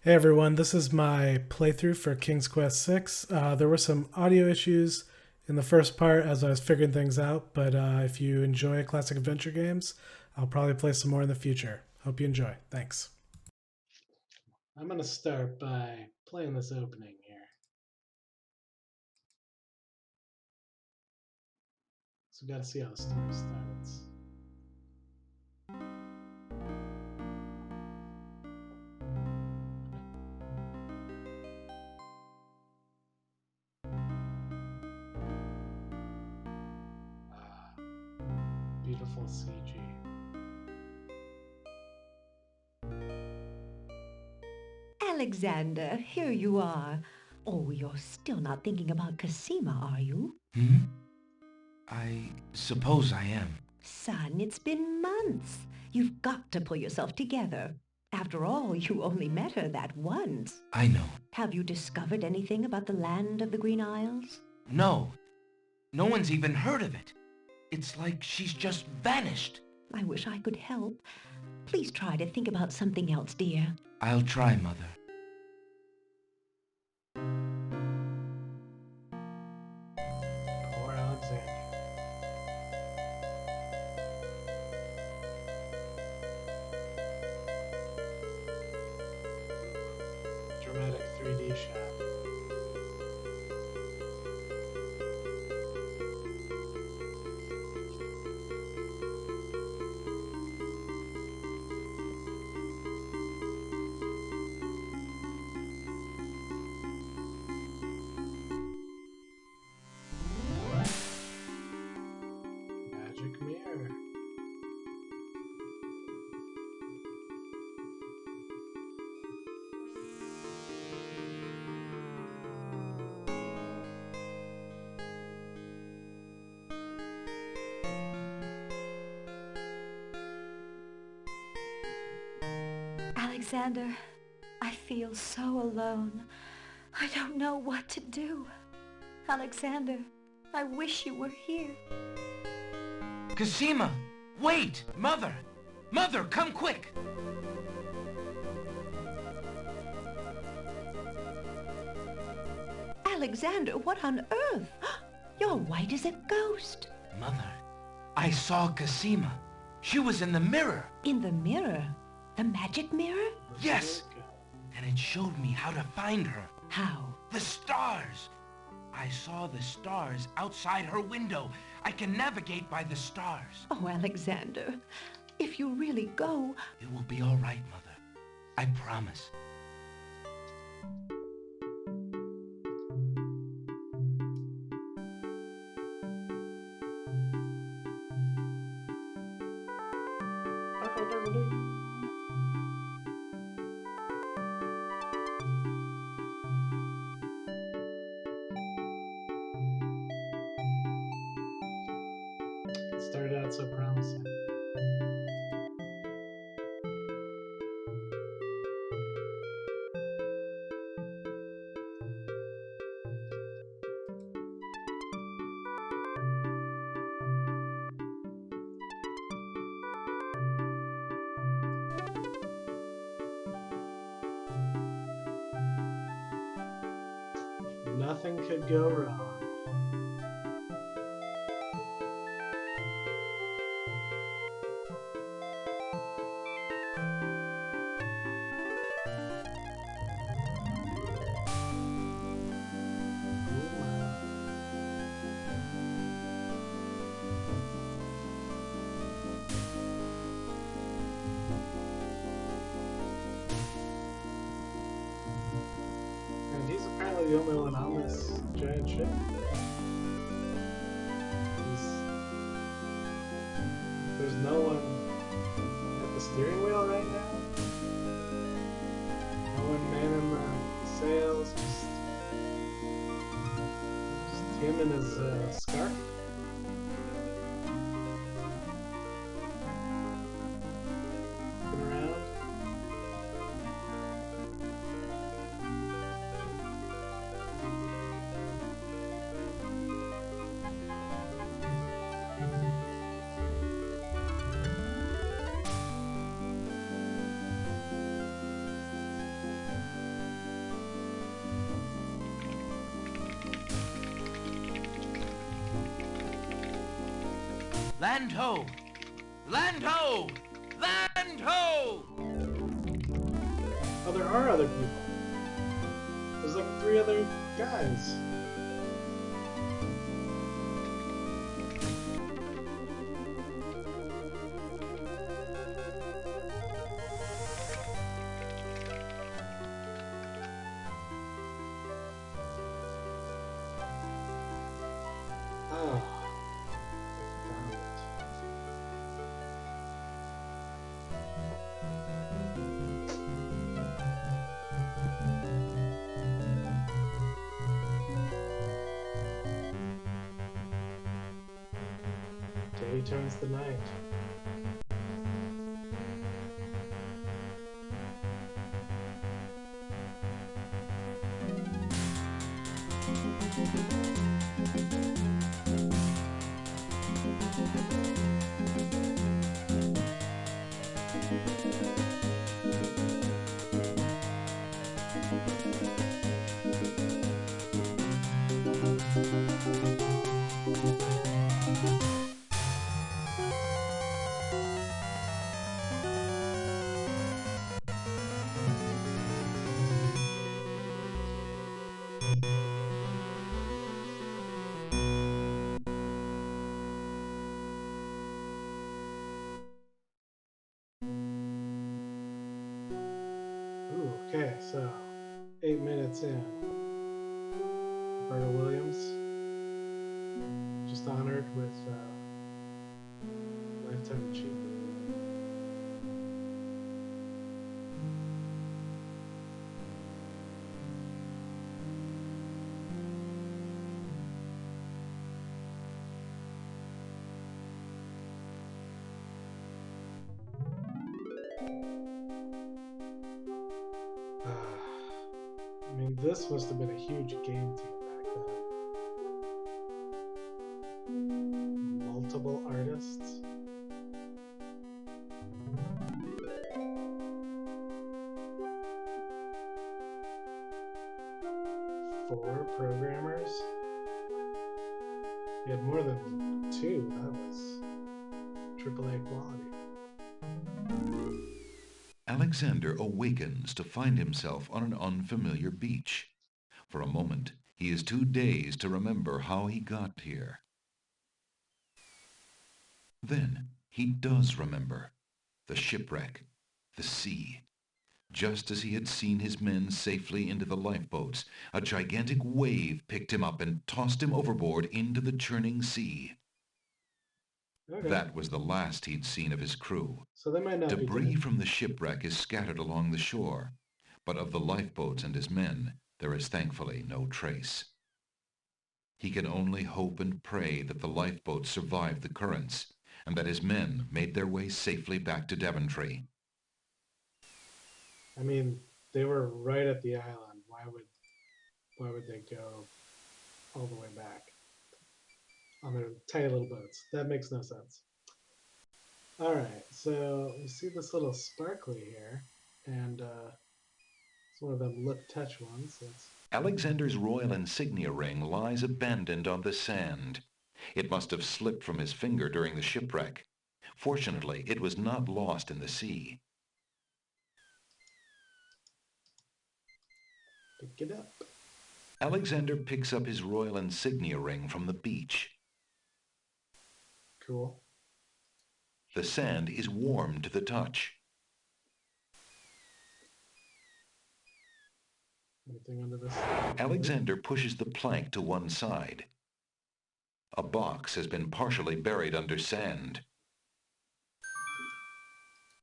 Hey everyone, this is my playthrough for King's Quest VI. There were some audio issues in the first part as I was figuring things out, but if you enjoy classic adventure games, I'll probably play some more in the future. Hope you enjoy. Thanks. I'm going to start by playing this opening here. So we got to see how the story starts. Beautiful CG. Alexander, here you are. Oh, you're still not thinking about Cosima, are you? I suppose I am. Son, it's been months. You've got to pull yourself together. After all, you only met her that once. I know. Have you discovered anything about the land of the Green Isles? No. No one's even heard of it. It's like she's just vanished. I wish I could help. Please try to think about something else, dear. I'll try, Mother. Poor Alexander. Dramatic 3D shot. Magic mirror. Alexander, I feel so alone. I don't know what to do. Alexander, I wish you were here. Cosima! Wait! Mother! Mother, come quick! Alexander, what on earth? You're white as a ghost. Mother, I saw Cosima. She was in the mirror. In the mirror? The magic mirror? Yes! And it showed me how to find her. How? The stars! I saw the stars outside her window. I can navigate by the stars. Oh, Alexander, if you really go... It will be all right, Mother. I promise. It started out so promising. Nothing could go wrong. And he's apparently the only one on this giant ship. There's no one at the steering wheel right now. No one manning the sails. Just him and his scarf. Looking around. Land ho! Land ho! Land ho! Oh, there are other people. There's like 3 other guys. Oh, found it. Day turns the night. Ooh, okay, so 8 minutes in. Roberta Williams just honored with Lifetime Achievement. I mean, this must have been a huge game team back then. Multiple artists. Four programmers. You had more than 2. That was AAA quality. Alexander awakens to find himself on an unfamiliar beach. For a moment, he is too dazed to remember how he got here. Then he does remember. The shipwreck, the sea. Just as he had seen his men safely into the lifeboats, a gigantic wave picked him up and tossed him overboard into the churning sea. Okay. That was the last he'd seen of his crew. So they might not be Debris dead. from the shipwreck is scattered along the shore, but of the lifeboats and his men, there is thankfully no trace. He can only hope and pray that the lifeboats survived the currents, and that his men made their way safely back to Daventry. I mean, they were right at the island. Why would they go all the way back on their tiny little boats? That makes no sense. All right, so we see this little sparkly here, and it's one of them look touch ones. Alexander's royal insignia ring lies abandoned on the sand. It must have slipped from his finger during the shipwreck. Fortunately, it was not lost in the sea. Pick it up. Alexander picks up his royal insignia ring from the beach. Cool. The sand is warm to the touch. Anything under this? Alexander pushes the plank to one side. A box has been partially buried under sand.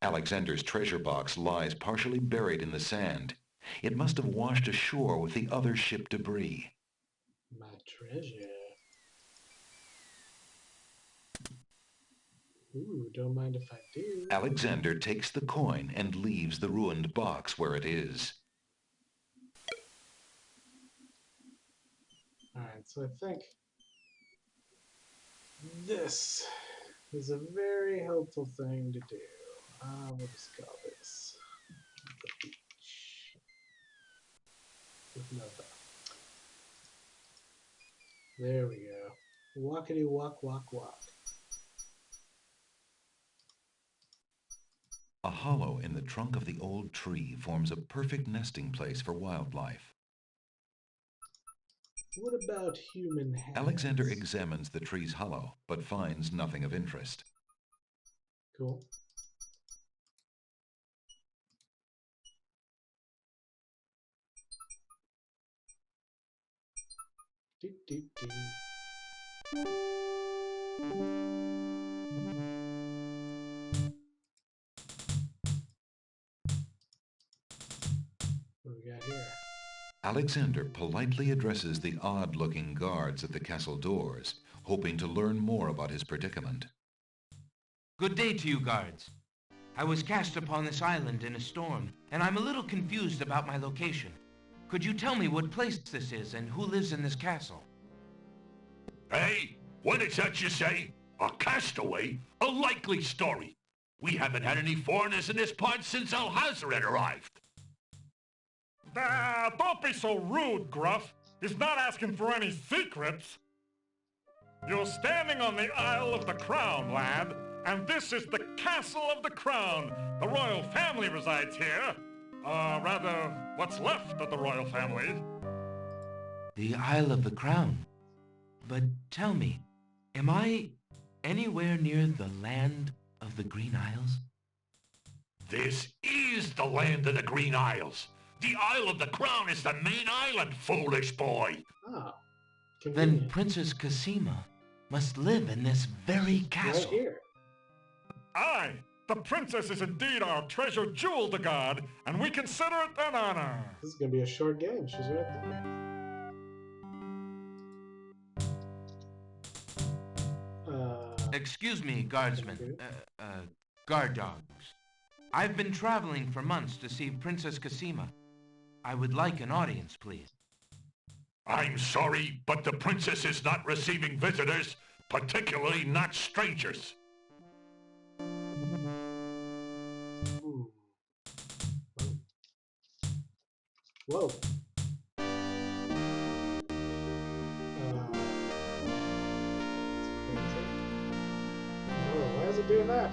Alexander's treasure box lies partially buried in the sand. It must have washed ashore with the other ship debris. My treasure. Ooh, don't mind if I do. Alexander takes the coin and leaves the ruined box where it is. Alright, so I think this is a very helpful thing to do. We'll just call this the beach. With no thought. There we go. Walkity walk, walk, walk. A hollow in the trunk of the old tree forms a perfect nesting place for wildlife. What about human hands? Alexander examines the tree's hollow, but finds nothing of interest. Cool. Do, do, do. What do we got here? Alexander politely addresses the odd-looking guards at the castle doors, hoping to learn more about his predicament. Good day to you, guards. I was cast upon this island in a storm, and I'm a little confused about my location. Could you tell me what place this is and who lives in this castle? Hey, what is that you say? A castaway? A likely story. We haven't had any foreigners in this part since Alhazred arrived. Don't be so rude, Gruff. He's not asking for any secrets. You're standing on the Isle of the Crown, lad, and this is the Castle of the Crown. The royal family resides here. Rather, what's left of the royal family. The Isle of the Crown. But tell me, am I anywhere near the land of the Green Isles? This is the land of the Green Isles. The Isle of the Crown is the main island, foolish boy. Oh, Then convenient. Princess Cassima must live in this very Right castle. here. Aye, the princess is indeed our treasure jewel to God, and we consider it an honor. This is gonna be a short game. She's right there. Excuse me, guardsmen. Guard dogs. I've been traveling for months to see Princess Cassima. I would like an audience, please. I'm sorry, but the princess is not receiving visitors, particularly not strangers. Ooh. Whoa. Oh, why is it doing that?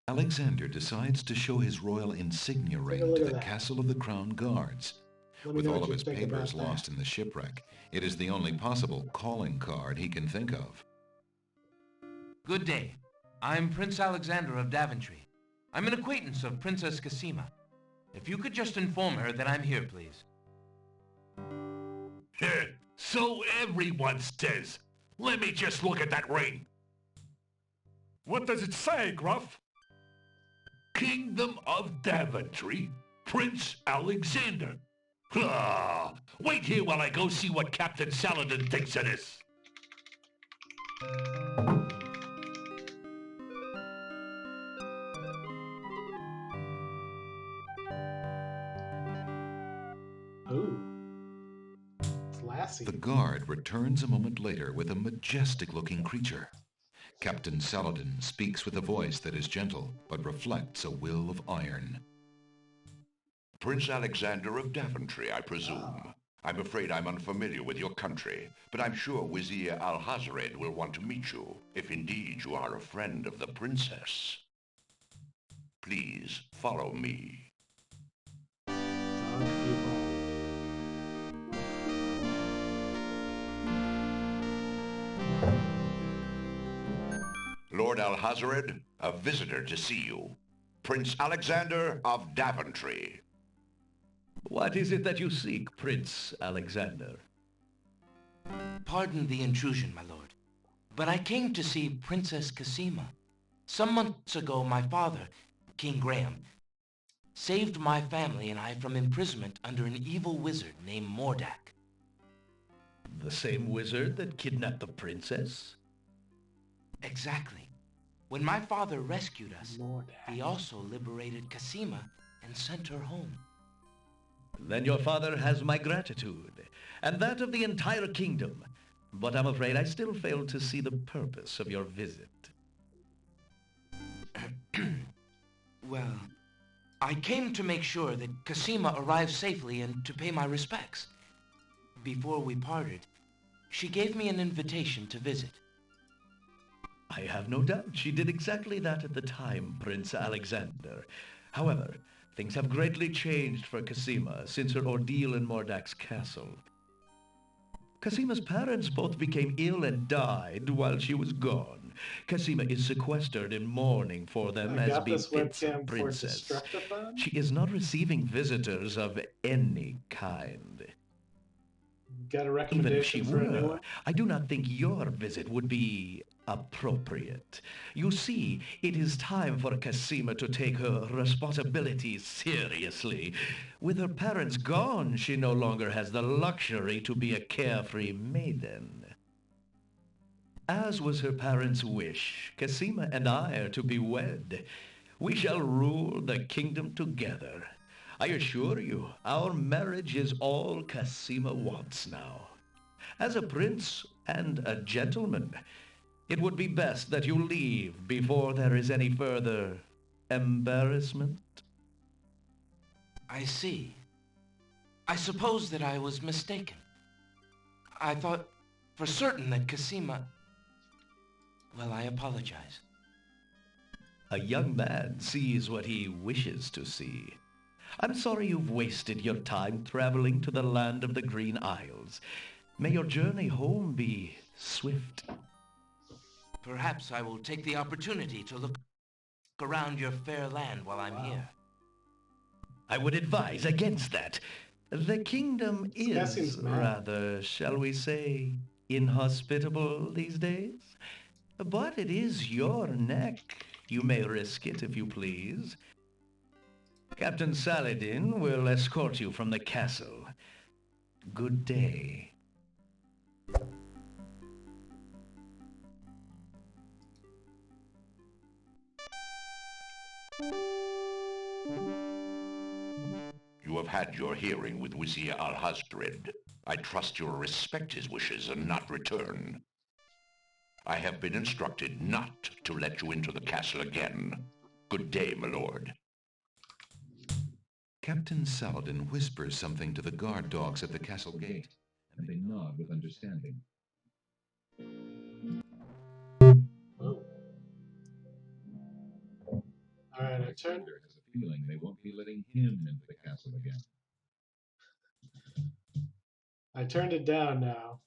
Alexander decides to show his royal insignia Take a ring look to at the that. Castle of the Crown Guards. Let me With know all what of you his think papers about that. lost in the shipwreck, it is the only possible calling card he can think of. Good day. I'm Prince Alexander of Daventry. I'm an acquaintance of Princess Cassima. If you could just inform her that I'm here, please. So everyone says. Let me just look at that ring. What does it say, Gruff? Kingdom of Daventry, Prince Alexander. Wait here while I go see what Captain Saladin thinks of this. Ooh. It's Lassie. The guard returns a moment later with a majestic-looking creature. Captain Saladin speaks with a voice that is gentle, but reflects a will of iron. Prince Alexander of Daventry, I presume. I'm afraid I'm unfamiliar with your country, but I'm sure Wazir Alhazred will want to meet you, if indeed you are a friend of the princess. Please follow me. Dog people. Lord Alhazred, a visitor to see you. Prince Alexander of Daventry. What is it that you seek, Prince Alexander? Pardon the intrusion, my lord, but I came to see Princess Cassima. Some months ago, my father, King Graham, saved my family and I from imprisonment under an evil wizard named Mordak. The same wizard that kidnapped the princess? Exactly. When my father rescued us, Mordak. he also liberated Cassima and sent her home. Then your father has my gratitude, and that of the entire kingdom. But I'm afraid I still fail to see the purpose of your visit. Well, I came to make sure that Cassima arrived safely and to pay my respects. Before we parted, she gave me an invitation to visit. I have no doubt she did exactly that at the time, Prince Alexander. However, things have greatly changed for Cosima since her ordeal in Mordak's castle. Cosima's parents both became ill and died while she was gone. Cosima is sequestered in mourning for them I as got this befits a webcam for princess. Destructathon. She is not receiving visitors of any kind. Got a Even if she recommendation for a new were, one? I do not think your visit would be appropriate. You see, it is time for Cosima to take her responsibilities seriously. With her parents gone, she no longer has the luxury to be a carefree maiden. As was her parents' wish, Cosima and I are to be wed. We shall rule the kingdom together. I assure you, our marriage is all Cosima wants now. As a prince and a gentleman, it would be best that you leave before there is any further embarrassment. I see. I suppose that I was mistaken. I thought for certain that Cosima... Well, I apologize. A young man sees what he wishes to see. I'm sorry you've wasted your time traveling to the land of the Green Isles. May your journey home be swift. Perhaps I will take the opportunity to look around your fair land while I'm here. I would advise against that. The kingdom guy is seems mad. rather, shall we say, inhospitable these days. But it is your neck. You may risk it if you please. Captain Saladin will escort you from the castle. Good day. You have had your hearing with Wizir Al-Hazred. I trust you will respect his wishes and not return. I have been instructed not to let you into the castle again. Good day, my lord. Captain Saladin whispers something to the guard dogs at the castle gate, and they nod with understanding. Whoa. Alright, I turned. Alexander has a feeling they won't be letting him into the castle again. I turned it down now.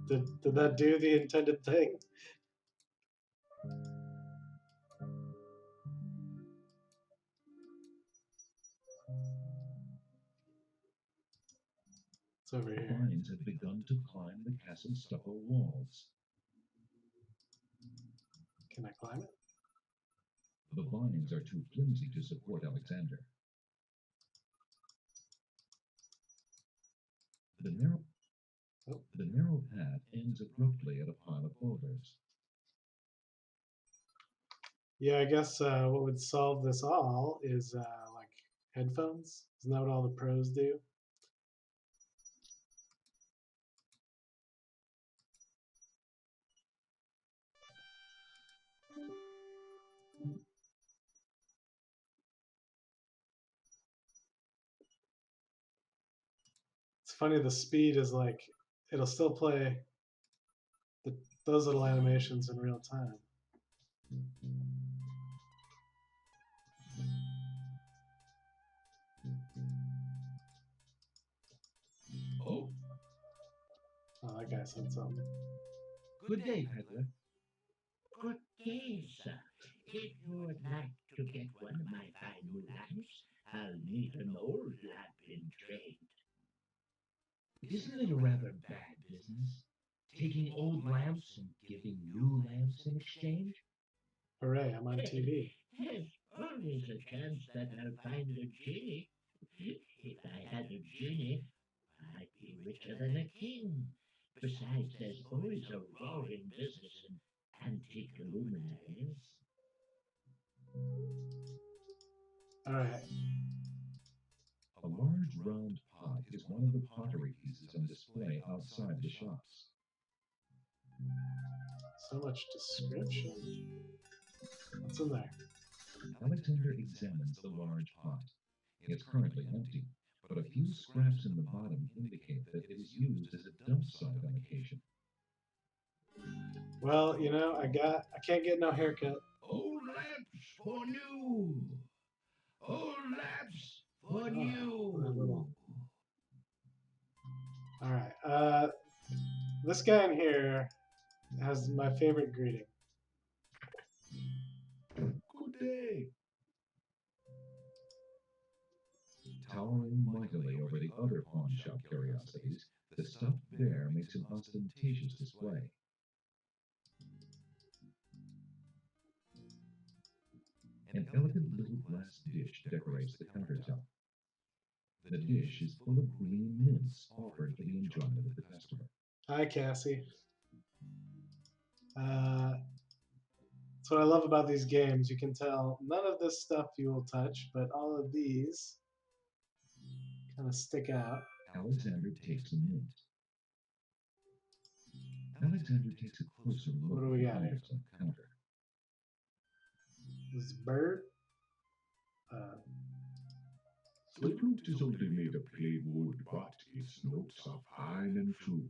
Did that do the intended thing? It's over The here. vines have begun to climb the castle's stucco walls. Can I climb it? The vines are too flimsy to support Alexander. The narrow path ends abruptly at a pile of boulders. Yeah, I guess what would solve this all is like headphones. Isn't that what all the pros do? It's funny, the speed is like, it'll still play those little animations in real time. Oh, Oh, that guy said something. Good day, peddler. Good day, sir. If you would like to get one of my fine new lamps, I'll need an old lamp in trade. Isn't it a rather bad business? Taking old lamps and giving new lamps in exchange? Hooray, I'm on TV. There's always a chance that I'll find a genie. If I had a genie, I'd be richer than a king. Besides, there's always a roaring business in antique luminaries. Alright. a large round pot is one of the pottery pieces on display outside the shops. So much description. What's in there? Alexander examines the large pot. It's currently empty, but a few scraps in the bottom indicate that it is used as a dump site on occasion. Well, you know, I can't get no haircut. Old lamps for new. Old lamps for new. All right. This guy in here has my favorite greeting. Good day. Towering mightily over the other pawn shop curiosities, the stuffed bear makes an ostentatious display. An elegant little glass dish decorates the countertop. The dish is full of green mints offered for the enjoyment of the customer. Hi, Cassie. That's what I love about these games. You can tell none of this stuff you will touch, but all of these kind of stick out. Alexander takes a mint. Alexander takes a closer look What do we at got the here? items on the counter. This bird. The flute is only made of plain wood, but its notes are fine and true.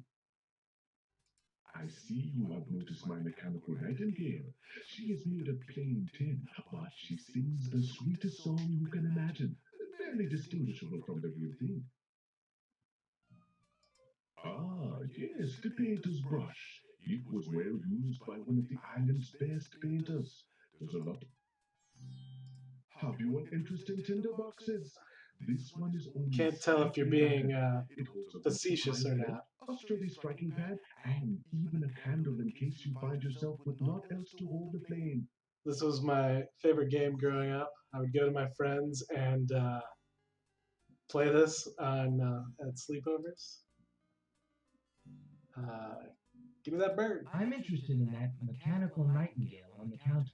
I see you have noticed my mechanical nightingale. She is made of plain tin, but she sings the sweetest song you can imagine, barely distinguishable from the real thing. Ah, yes, the painter's brush. It was well used by one of the island's best painters. There's a lot. Have you an interest in tinderboxes? This one is only. Can't tell if you're being It holds a facetious or not. a sturdy striking pad, and even a candle in case you find yourself with naught else to hold the flame. This was my favorite game growing up. I would go to my friends and play this on at sleepovers. Give me that bird. I'm interested in that mechanical nightingale on the counter.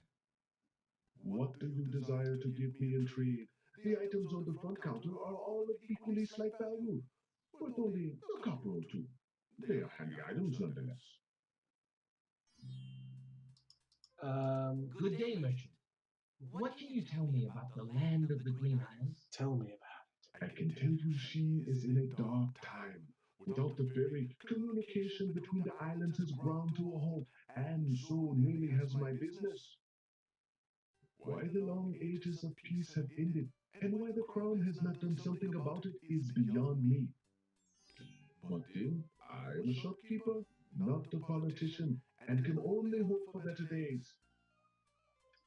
What do you desire to give me in trade? The items on the front counter are all of equally slight value, worth only a copper or two. They are handy items nonetheless. Good day, merchant. What can you tell me about the land of the Green Isles? Tell me about I can tell you she is in a dark time. Without the ferry, communication between the islands has ground to a halt, and so nearly has my business. Why the long ages of peace have ended, and why the crown has not done something about it, is beyond me. But then, I am a shopkeeper, not a politician, and can only hope for better days.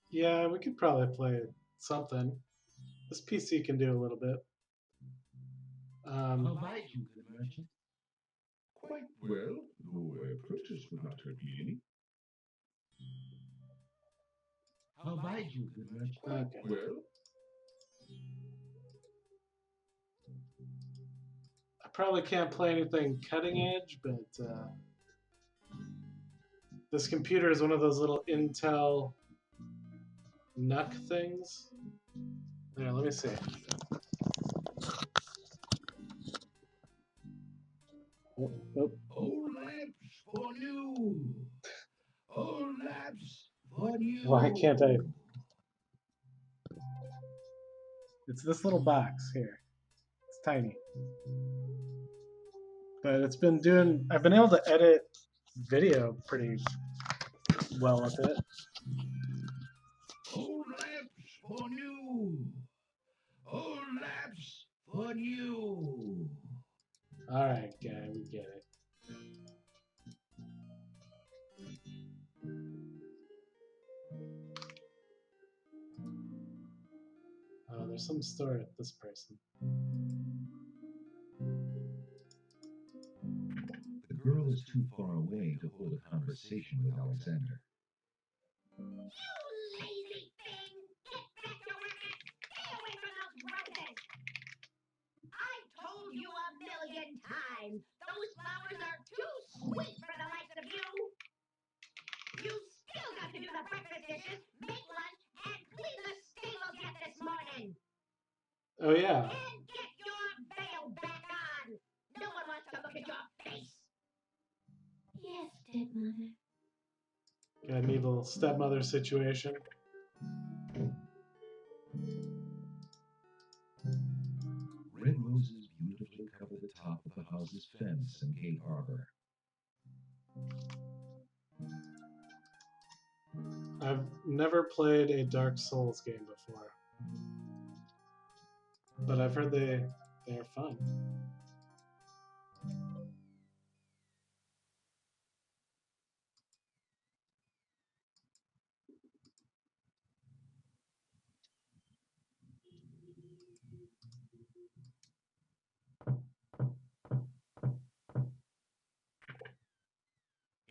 Yeah, we could probably play something. This PC can do a little bit. How about you, good merchant? Quite well, though a purchase would not hurt me any. How about you, good merchant? Okay. Well, I probably can't play anything cutting edge, but this computer is one of those little Intel NUC things. There, let me see. Oh. Old lamps for new. Old lamps for new. Why can't I? It's this little box here. It's tiny. But it's been doing, I've been able to edit video pretty well with it. Old lamps for new. Old lamps for new. Alright, guy, we get it. Oh, there's some story with this person. the girl is too far away to hold a conversation with Alexander. You lazy thing! Get back to work and stay away from those roses! I've told you a million times, those flowers are too sweet for the likes of you! You still got to do the breakfast dishes, make lunch, and clean the stables yet this morning! Oh, yeah. And get your veil back on! No one wants to look at your face! Yes, stepmother. Got an evil stepmother situation. Red roses over the top of the house's fence and gate arbor. I've never played a Dark Souls game before, but I've heard they're fun.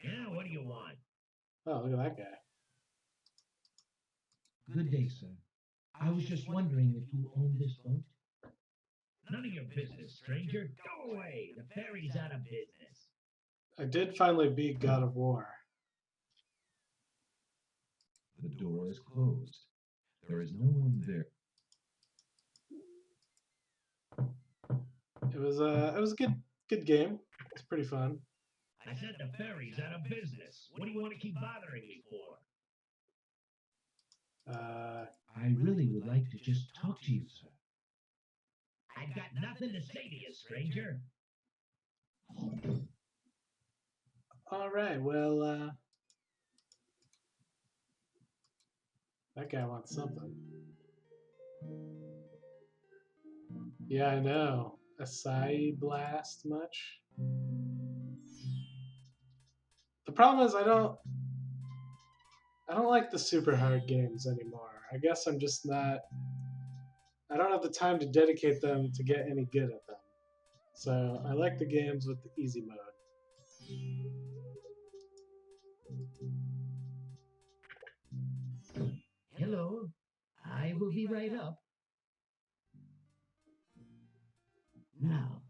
Yeah, what do you want? Oh, look at that guy. Good day, sir. I was just wondering if you own this boat. None of your business, stranger. Go away. The ferry's out of business. I did finally beat God of War. The door is closed. There is no one there. It was a good game. It's pretty fun. I said the ferry's out of business. What do you want to keep bothering me for? I really would like to just talk to you, sir. I've got nothing to say to you, stranger. All right. Well, that guy wants something. Yeah, I know. Acai blast much? The problem is I don't like the super hard games anymore. I guess I'm just not. I don't have the time to dedicate them to get any good at them. So I like the games with the easy mode. Hello. I will be right up. Now,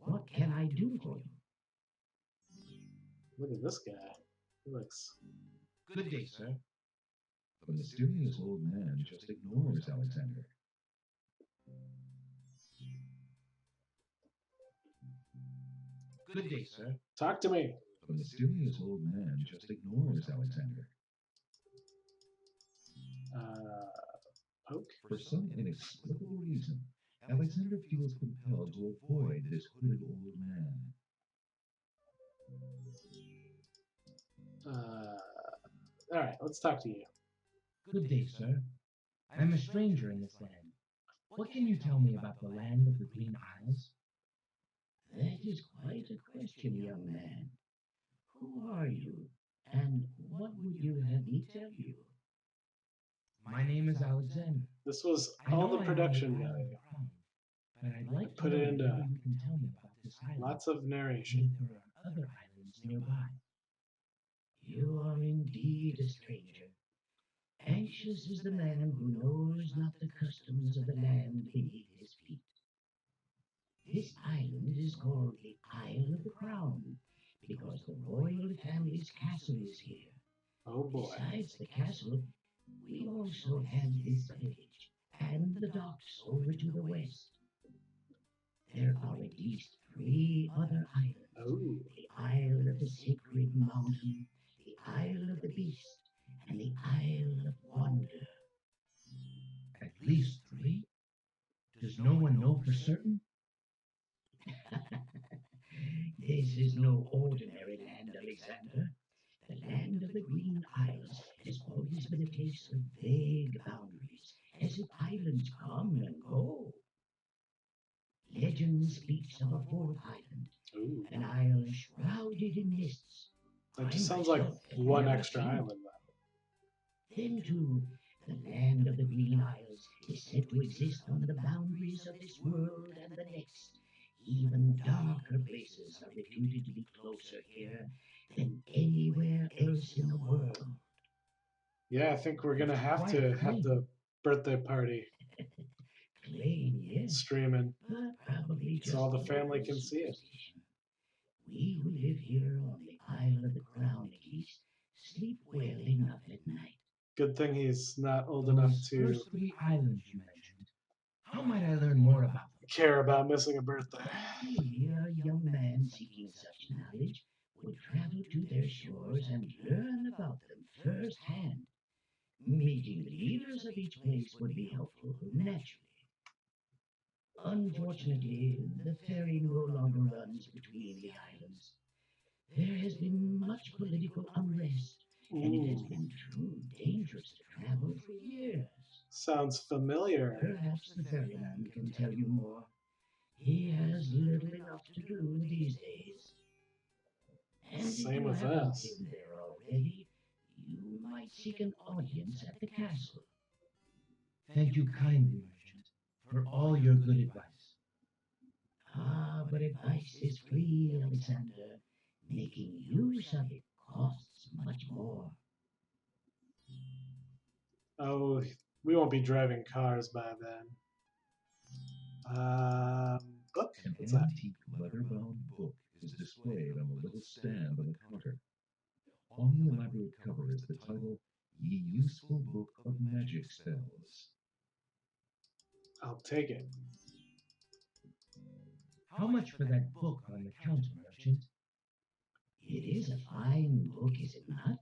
what can I do for you? Look at this guy. He looks. Good day, sir. The mysterious old man just ignores Alexander. Good day, sir. Talk to me. The mysterious old man just ignores Alexander. Poke? For some inexplicable reason, Alexander feels compelled to avoid this hooded old man. All right, let's talk to you. Good day, sir. I'm a stranger in this land. What can you tell me about the land of the Green Isles? That is quite a question, young man. Who are you, and what would you have me tell you? My name is Alexander. This was I all know the I'm production on the value. Crown, but I'd like to Put know it into whether you can tell me about this island. lots of And narration. if there are other islands nearby. You are indeed a stranger. Anxious is the man who knows not the customs of the land beneath his feet. This island is called the Isle of the Crown because the royal family's castle is here. Oh boy. Besides the castle, we also have this village and the docks over to the west. There are at least 3 other islands. Oh. The Isle of the Sacred Mountain, the Isle of the Beast, and the Isle of Wonder. At least 3? Does no one know for certain? This is no ordinary land, Alexander. The land of the Green Isles has always been a place of vague boundaries, as if islands come and go. Legend speaks of a 4th island, Ooh. an isle shrouded in mists. That just I sounds like myself have one never extra seen it. island, though. Then, too, the land of the Green Isles is said to exist on the boundaries of this world and the next. Even darker places are reputed to be closer here than anywhere else in the world. Yeah, I think we're gonna have to have the birthday party Claim, yes, streaming, but probably just so all the local family can see it. superstition. We who live here on the Isle of the Crown, at least, sleep well enough at night. Good thing he's not old enough to First 3 islands you mentioned. How might I learn more about them? care about missing a birthday. Ideally, a young man seeking such knowledge would travel to their shores and learn about them firsthand. Meeting the leaders of each place would be helpful, naturally. Unfortunately, the ferry no longer runs between the islands. There has been much political unrest, and it has been too dangerous to travel for years. Sounds familiar. Perhaps the ferryman can tell you more. He has little enough to do these days. And Same if you with haven't us. been there already, you might seek an audience at the castle. Thank you kindly, merchant, for all your good advice. Ah, but advice is free, Alexander. Making use of it costs much more. Oh, we won't be driving cars by then. Book? An What's that? antique leather-bound book is displayed on a little stand on the counter. On the elaborate cover is the title, Ye Useful Book of Magic Spells. I'll take it. How much for that book on the counter, merchant? It is a fine book, is it not?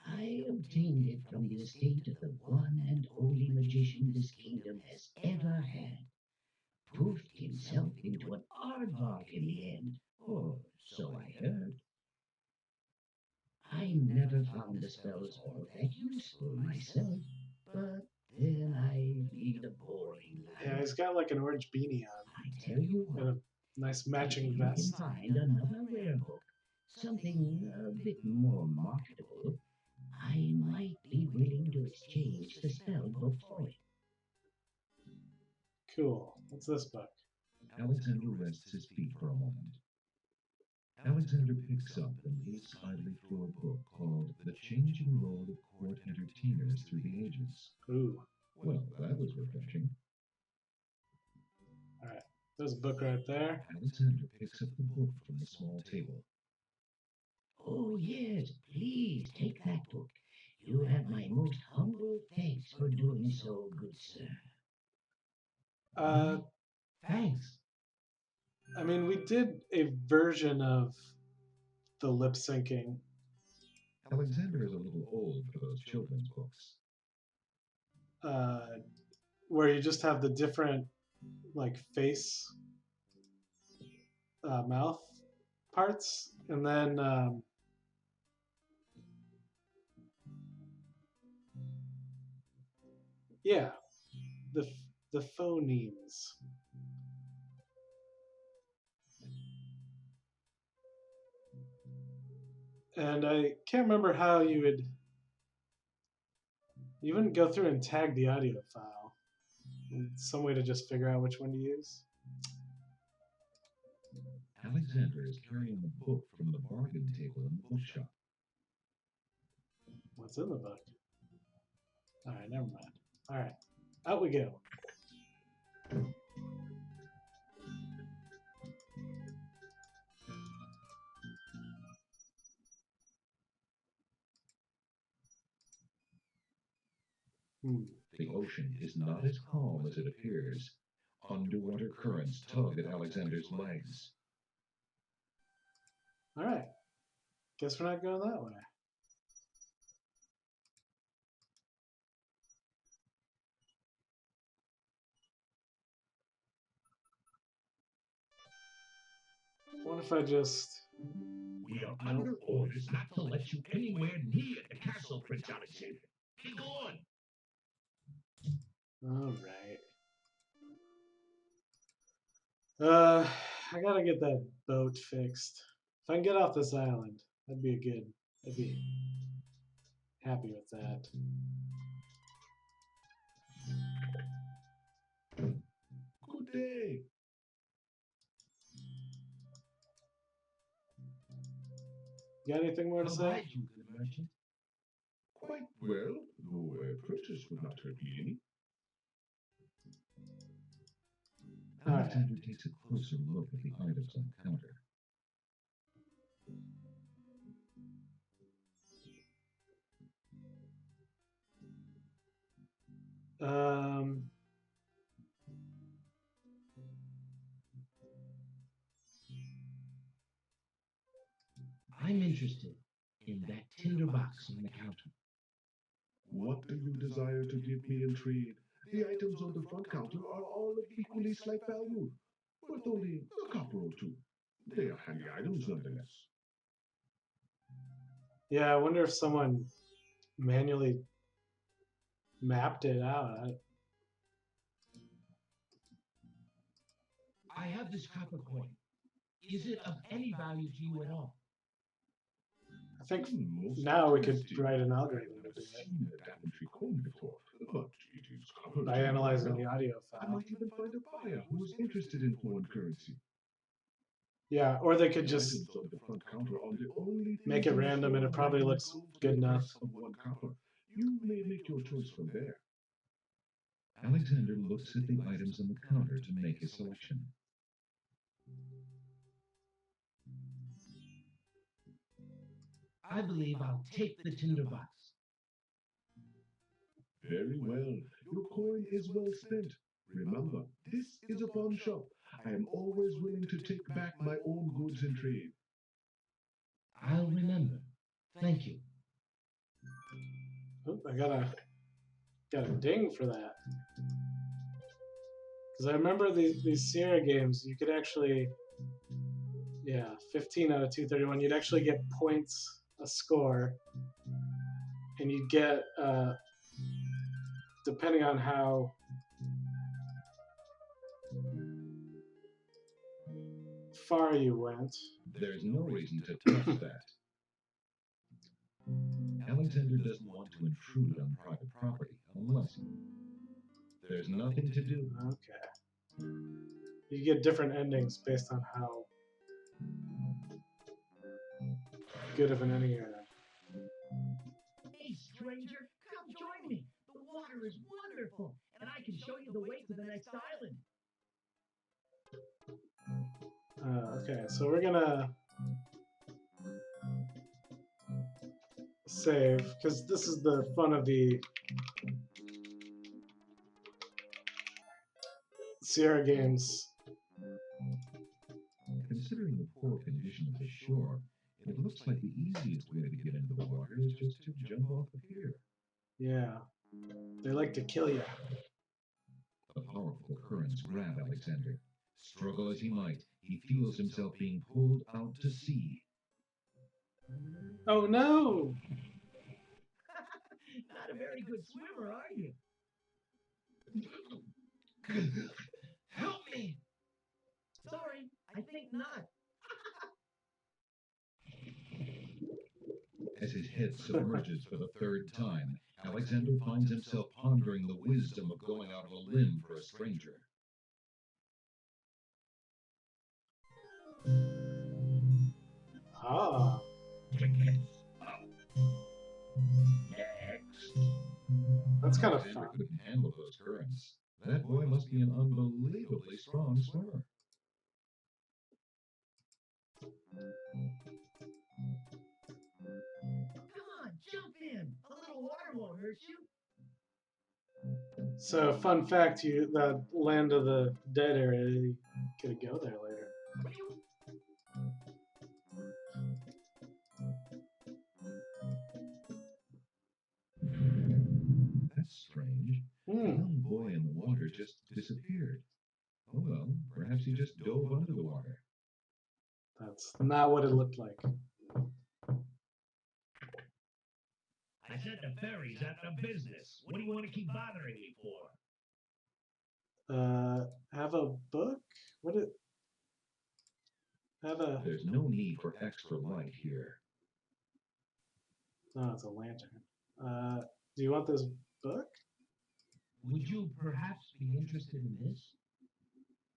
I obtained it from the estate of the one and only magician this kingdom has ever had. Poofed himself into an aardvark in the end, or so I heard. I never found the spells all that useful myself, but then I lead a boring life. Yeah, he's got like an orange beanie on I tell you and what, a nice matching if vest. you can find another rare book, something a bit more marketable, I might be willing to exchange the spell book for it. Cool. What's this book? Alexander rests his feet for a moment. Alexander picks up and leads idly through a book called The Changing Role of Court Entertainers Through the Ages. Ooh. Well, that was refreshing. Alright. There's a book right there. Alexander picks up the book from the small table. Oh, yes, please take that book. You have my most humble thanks for doing so, good sir. Thanks. I mean, we did a version of the lip syncing. Alexander is a little old for those children's books. Where you just have the different, like, face, mouth parts, and then, yeah, the phonemes. And I can't remember how you wouldn't go through and tag the audio file. Some way to just figure out which one to use. Alexander is carrying a book from the bargain table in the bookshop. What's in the book? Alright, never mind. Alright, out we go. The ocean is not as calm as it appears. Underwater currents tug at Alexander's legs. Alright. Guess we're not going that way. What if I just... We are under orders not to let you anywhere near the castle, Prince Alexander. Get on! Alright. I gotta get that boat fixed. If I can get off this island, I'd be happy with that. Good day. Got anything more to say? You, good merchant? Quite well, though a purchase would not hurt me any. Alexander takes a closer look at the items on the counter. I'm interested in that tinder box on the counter. What do you desire to give me in trade? The items on the front counter are all of equally slight value, worth only a copper or two. They are handy items nonetheless. Yeah, I wonder if someone manually mapped it out. I have this copper coin. Is it of any value to you at all? I think Most now we could interesting. write an I've algorithm never to do it seen a Daventry coin before, but it is copper. by to me analyzing well. the audio I file. might even find a buyer who is interested in foreign currency. Yeah, or they could The just items on the front counter are the only make things it in the random and it store probably that looks go for good the enough. price of 1 copper. You may make your choice from there. Alexander looks at the items on the counter to make his selection. I believe I'll take the tinderbox. Very well. Your coin is well spent. Remember, this is a pawn shop. I am always willing to take back my own goods in trade. I'll remember. Thank you. Oh, I got a ding for that. Because I remember these Sierra games, you could actually, yeah, 15 out of 231, you'd actually get points, a score, and you'd get, depending on how far you went. There's no reason to touch that. Alexander doesn't want to intrude on private property unless there's nothing to do. Okay. You get different endings based on how good of an ending you're in. Hey, stranger, come join me. The water is wonderful, and I can show you the way to the next island. Okay, so we're gonna save, because this is the fun of the Sierra games. Considering the poor condition of the shore, it looks like the easiest way to get into the water is just to jump off the pier. Yeah, they like to kill you. The powerful currents grab Alexander. Struggle as he might, he feels himself being pulled out to sea. Oh no! Not a very good swimmer, are you? Help me! Sorry, I think not. As his head submerges for the third time, Alexander finds himself pondering the wisdom of going out on a limb for a stranger. Ah. That's kind of Alexander fun. couldn't handle those currents. That boy must be an unbelievably strong swimmer. Come on, jump in. A little water won't hurt you. So, fun fact: the land of the dead area, you could go there later. That's strange. The young boy in the water just disappeared. Oh well, perhaps he just dove under the water. That's not what it looked like. I said the ferry's at the business. What do you want to keep bothering me for? Have a book? What it? Have a? There's no need for extra light here. Oh, it's a lantern. Do you want this book? Would you perhaps be interested in this?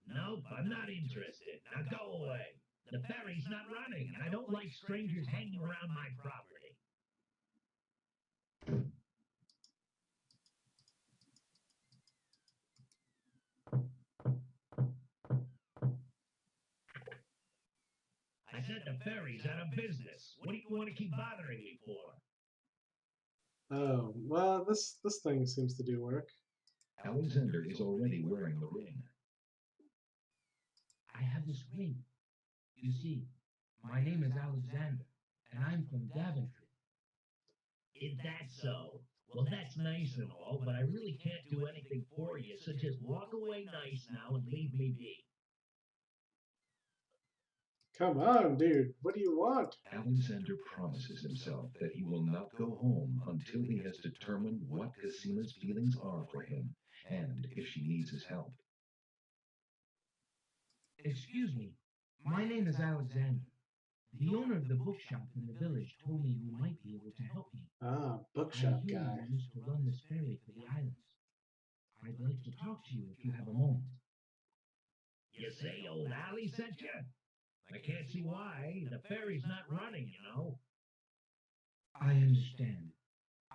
Nope, I'm not interested. Now go away. The ferry's not running, and I don't like strangers hanging around my property. I said the ferry's out of business. What do you want to keep bothering me for? Oh, well, this thing seems to do work. Alexander is already wearing the ring. I have this ring. You see, my name is Alexander, and I'm from Daventry. Is that so? Well, that's nice and all, but I really can't do anything for you, so just walk away nice now and leave me be. Come on, dude. What do you want? Alexander promises himself that he will not go home until he has determined what Casima's feelings are for him, and if she needs his help. Excuse me, my name is Alexander. The owner of the bookshop in the village told me you might be able to help me. Ah, I bookshop hear guy. you used to run this ferry for the islands. I'd like to talk to you if you have a moment. You say old Allie sent you? I can't see why. The ferry's not running, you know. I understand.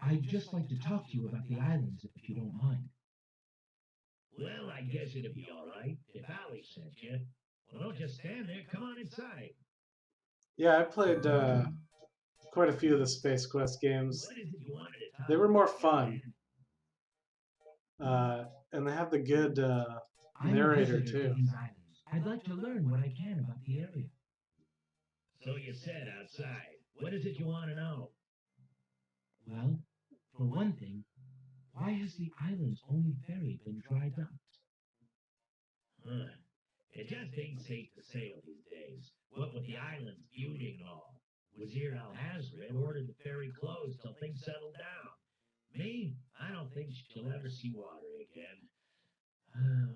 I'd just like to talk to you about the islands if you don't mind. Well, I guess it'd be all right if Allie sent you. Well, don't just stand there. Come on inside. Yeah, I played quite a few of the Space Quest games. What is it you wanted to talk They were more about, fun. man? And they have the good I'm a narrator visitor too. to these islands. I'd like to learn what I can about the area. So you said outside. What is it you want to know? Well, for one thing, why has the island's only ferry been dry docked? Huh. It just ain't safe to sail these days. What with the island's beauty and all. Wazir Al-Hazred ordered the ferry closed till things settled down. Me, I don't think she'll ever see water again.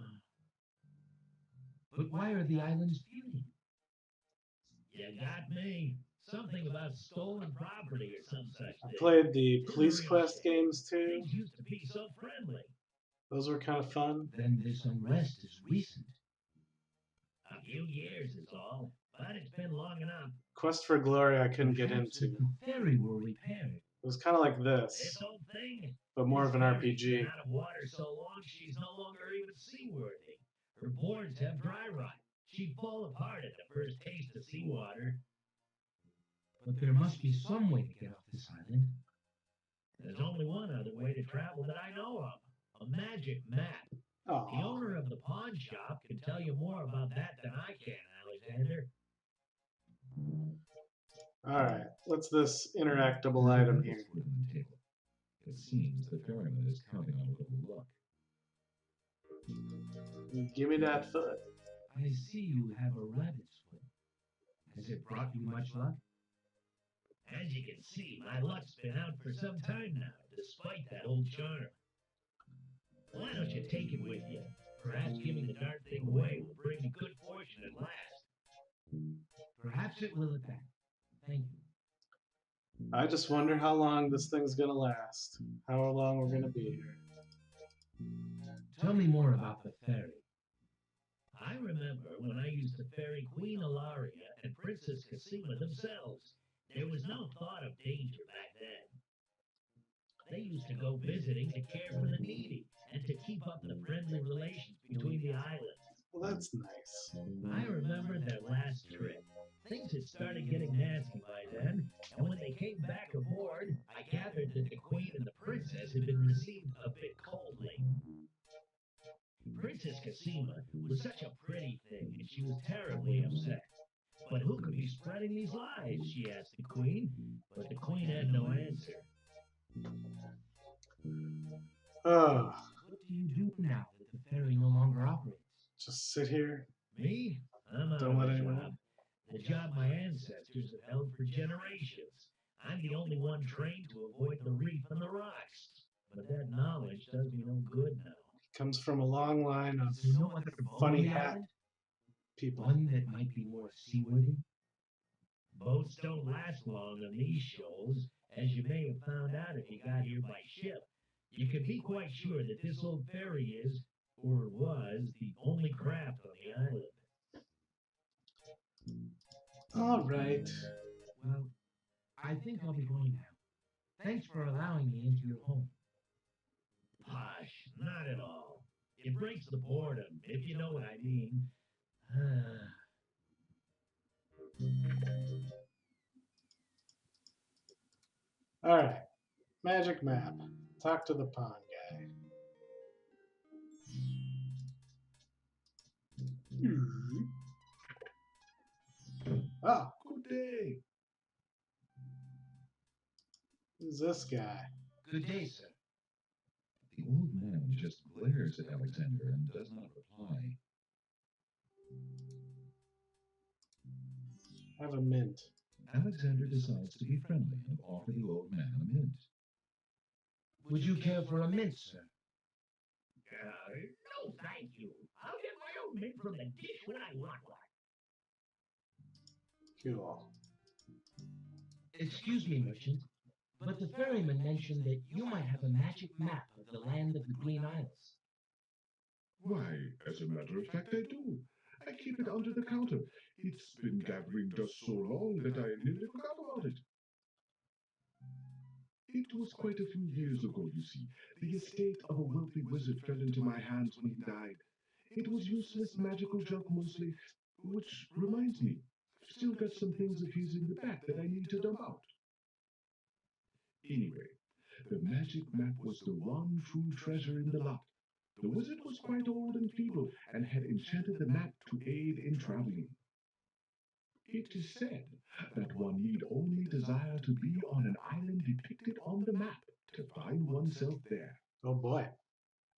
But why are the islands beauty? You got me. Something about stolen property or some such I thing. played the It's a Police real Quest shame. games too. Things used to be so friendly. Those were kind of fun. Then this unrest is recent. A few years is all, but it's been long enough. Quest for Glory I couldn't get Perhaps into. if the ferry were repaired. It was kind of like This this, old thing. but more of an Ferry's RPG. been out of water so long she's no longer even seaworthy. Her boards have dry rot. She'd fall apart at the first taste of seawater. But there must be some way to get off this island. There's only one other way to travel that I know of. A magic map. The Oh, owner of the pawn shop can tell you more about that than I can, Alexander. all right. What's this interactable item here? Put on the table. It seems the ferryman is counting on a little luck. Give me that foot. I see you have a rabbit's foot. Has it brought you much luck? As you can see, my luck's been out for some time now, despite that old charm. Why don't you take it with you? Perhaps giving the darn thing away will bring you good fortune at last. Perhaps it will at that. Thank you. I just wonder how long this thing's gonna last. How long we're gonna be here. Tell me more about the ferry. I remember when I used to ferry Queen Ilaria and Princess Casima themselves. There was no thought of danger back then. They used to go visiting to care for the needy and to keep up the friendly relations between the islands. Well, that's nice. I remember their last trip. Things had started getting nasty by then, and when they came back aboard, I gathered that the Queen and the Princess had been received a bit coldly. Princess Casima was such a pretty thing, and she was terribly upset. But who could be spreading these lies? She asked the Queen, but the Queen had no answer. Oh, What do you do now that the ferry no longer operates? just sit here. Me? I'm out Don't of let a anyone job. The job my ancestors have held for generations. I'm the only one trained to avoid the reef and the rocks. But that knowledge does me no good now. Comes from a long line of Is there no other boat funny on the hat island? people. One that might be more seaworthy? Boats don't last long on these shoals, as you may have found out if you got here by ship. You can be quite sure that this old ferry is, or was, the only craft on the island. All right. Well, I think I'll be going now. Thanks for allowing me into your home. Hush, not at all. It breaks the boredom, if you know what I mean. All right. Magic map. Talk to the pawn guy. Oh, Good day. who's this guy? Good day, sir. The old man just glares at Alexander and does not reply. Have a mint. Alexander decides to be friendly and offer the old man a mint. Would you care for a mint, sir? No, thank you. I'll get my own mint from the dish when I want one. Cool. Excuse me, merchant, but the ferryman mentioned that you might have a magic map of the land of the Green Isles. Why, as a matter of fact, I do. I keep it under the counter. It's been gathering dust so long that I nearly forgot about it. It was quite a few years ago, you see. The estate of a wealthy wizard fell into my hands when he died. It was useless magical junk mostly, which reminds me, I've still got some things of his in the back that I need to dump out. Anyway, the magic map was the one true treasure in the lot. The wizard was quite old and feeble and had enchanted the map to aid in traveling. It is said that one need only desire to be on an island depicted on the map to find oneself there. Oh boy.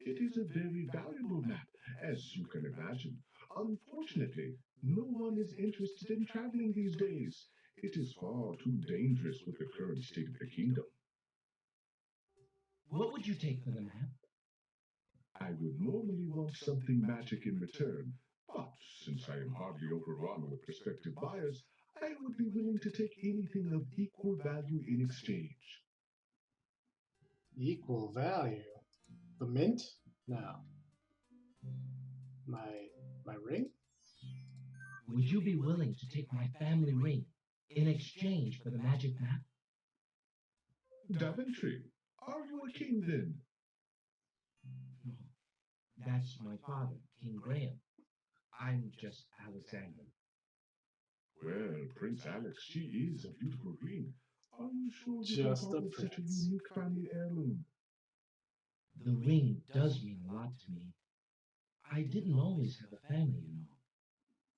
It is a very valuable map, as you can imagine. Unfortunately, no one is interested in traveling these days. It is far too dangerous with the current state of the kingdom. What would you take for the map? I would normally want something magic in return, but since I am hardly overrun with prospective buyers, I would be willing to take anything of equal value in exchange. Equal value. The mint? No. My ring? Would you be willing to take my family ring in exchange for the magic map? Daventry, are you a king then? No, that's my father, King Graham. I'm just Alexander. Well, Prince Alex, she is a beautiful ring. Are you sure you can Just part a with such a prince. unique family heirloom? The ring does mean a lot to me. I didn't always have a family, you know.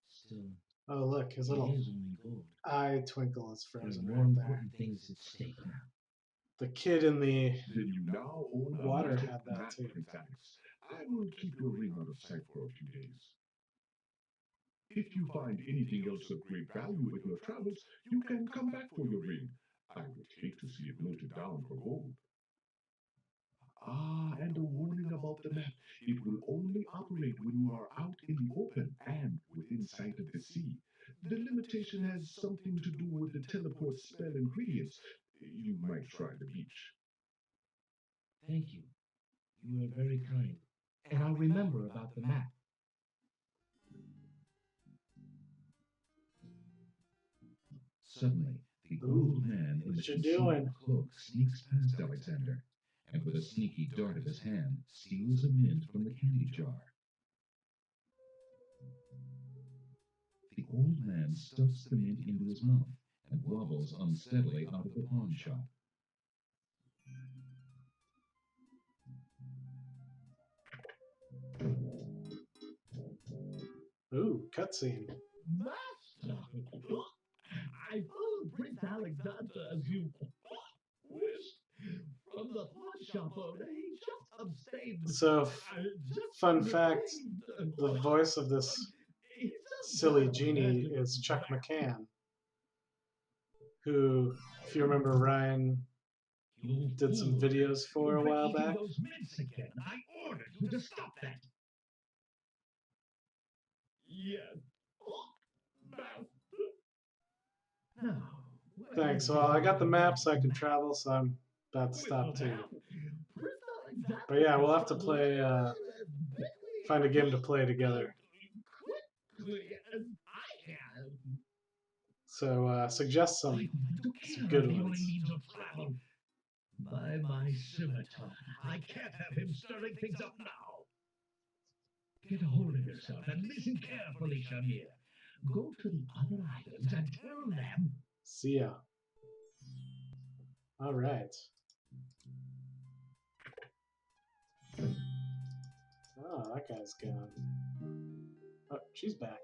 Still, Oh, look, his it little is only gold. eye twinkle is There are frozen more right there. important things at stake now. The kid in the Then you now own a water magic had that map, too. Prince Alex. I will keep your ring out of sight for a few days. If you find anything else of great value in your travels, you can come back for your ring. I would hate to see it melted down for gold. Ah, and a warning about the map. It will only operate when you are out in the open and within sight of the sea. The limitation has something to do with the teleport spell ingredients. You might try the beach. Thank you. You are very kind. And I'll remember about the map. Suddenly, the old man in the What you concealed doing? cloak sneaks past Alexander, and with a sneaky dart of his hand, steals a mint from the candy jar. The old man stuffs the mint into his mouth and wobbles unsteadily out of the pawn shop. Ooh, cutscene. Master, I followed Prince Alexander as you wished from the pawn shop owner. He just abstained. So, Just fun fact, refrained. the voice of this It's a silly bad genie imagine is Chuck back. McCann, who, if you remember, Ryan You did some fool. videos for You've a been while eating back. those mints again. I ordered you to stop that. Yes. Master. Now, Thanks. Well, I got the map so I can travel, so I'm about to stop too. But yeah, we'll have to play, find a game to play together. Quickly as I can. So suggest some good ones. means of travel. By my scimitar, I can't have him stirring things up now. Get a hold of yourself and listen carefully, Shamir. Go to the other islands and tell them. See ya. All right. Oh, that guy's gone. Oh, she's back.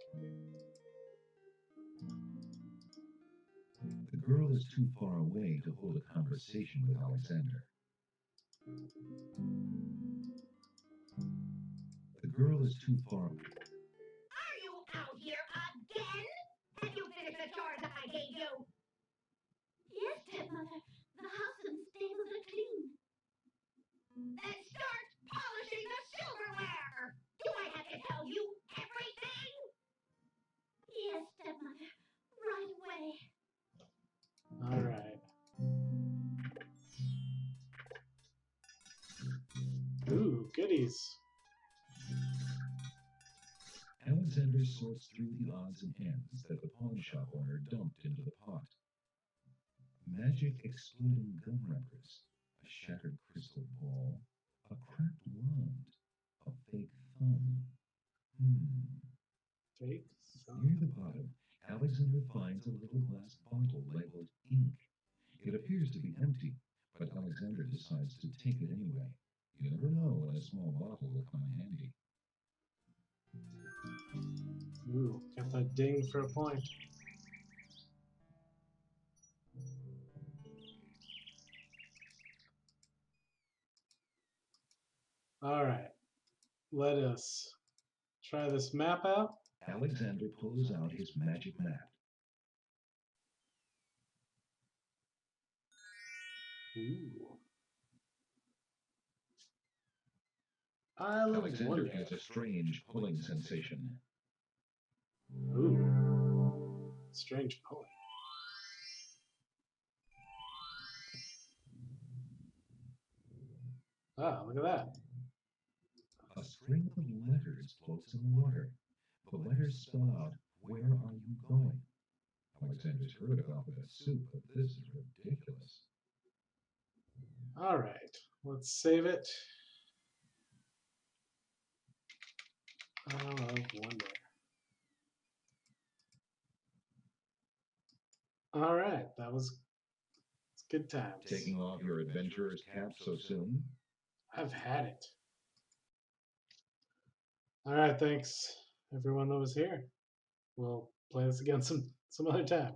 The girl is too far away to hold a conversation with Alexander. The girl is too far. Are you out here again? Have you finished the chores that I gave you? Yes, stepmother. The house and stables are clean. Then start polishing the silverware! Do I have to tell you everything? Yes, stepmother. Right away. All right. Ooh, goodies. Alexander sorts through the odds and ends that the pawn shop owner dumped into the pot. Magic exploding gum wrappers, a shattered crystal ball, a cracked wand, a fake thumb. Fake Near thumb. the bottom, Alexander finds a little glass bottle labeled ink. It appears to be empty, but Alexander decides to take it anyway. You never know when a small bottle will come in handy. Ooh, got that ding for a point. All right. Let us try this map out. Alexander pulls out his magic map. Ooh. Isle of Alexander Wonder. feels a strange pulling sensation. Ooh. Strange pulling. Ah, look at that. A string of letters floats in the water. The letters spell out, "Where are you going?" Alexander's heard of alphabet soup, but this is ridiculous. All right. Let's save it. Isle of Wonder. All right. That was good times. Taking off your adventurer's cap so soon? I've had it. All right. Thanks, everyone that was here. We'll play this again some other time.